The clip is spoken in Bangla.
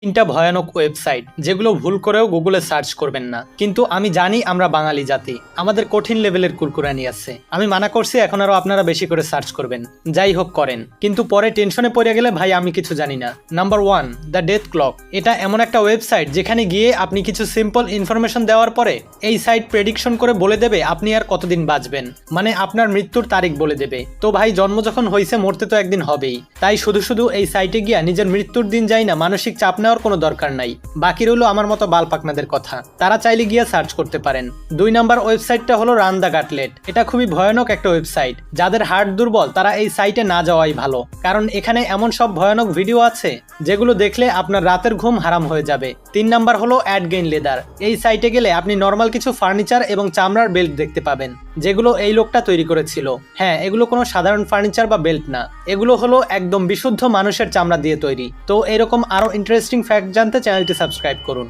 তিনটা ভয়ানক ওয়েবসাইট যেগুলো ভুল করেও গুগলে সার্চ করবেন না। কিন্তু আমি জানি আমরা বাঙালি জাতি, আমাদের কঠিন লেভেলের কুরকুরানি আছে। আমি মানা করছি এখন আরো আপনারা বেশি করে সার্চ করবেন, যাই হোক করেন, কিন্তু পরে টেনশনে পড়ে গেলে ভাই আমি কিছু জানি না। Number 1, the death clock. এটা এমন একটা ওয়েবসাইট যেখানে গিয়ে আপনি কিছু সিম্পল ইনফরমেশন দেওয়ার পরে এই সাইট প্রেডিকশন করে বলে দেবে আপনি আর কতদিন বাঁচবেন, মানে আপনার মৃত্যুর তারিখ বলে দেবে। তো ভাই জন্ম যখন হয়েছে মরতে তো একদিন হবেই, তাই শুধু শুধু এই সাইটে গিয়া নিজের মৃত্যুর দিন যাই না মানসিক চাপ নেওয়ার কোনো দরকার নাই। বাকি রইল আমার মতো বাল পাকনাদের কথা, তারা চাইলে গিয়ে সার্চ করতে পারেন। 2 নাম্বার ওয়েবসাইটটা হলো রান দ্য গাটলেট। এটা খুবই ভয়ানক একটা ওয়েবসাইট, যাদের হার্ট দুর্বল তারা এই সাইটে না যাওয়াই ভালো, কারণ এখানে এমন সব ভয়ানক ভিডিও আছে যেগুলো দেখলে আপনার রাতের ঘুম হারাম হয়ে যাবে। 3 নাম্বার হলো অ্যাডগেইন লেদার। এই সাইটে গেলে আপনি নর্মাল কিছু ফার্নিচার এবং চামড়ার বেল্ট দেখতে পাবেন, যেগুলো এই লোকটা তৈরি করেছিল। হ্যাঁ, এগুলো কোনো সাধারণ ফার্নিচার বা বেল্ট না, এগুলো হলো একদম বিশুদ্ধ মানুষের চামড়া দিয়ে তৈরি। তো এরকম আরো ইন্টারেস্টিং ফ্যাক্ট জানতে চ্যানেলটি সাবস্ক্রাইব করুন।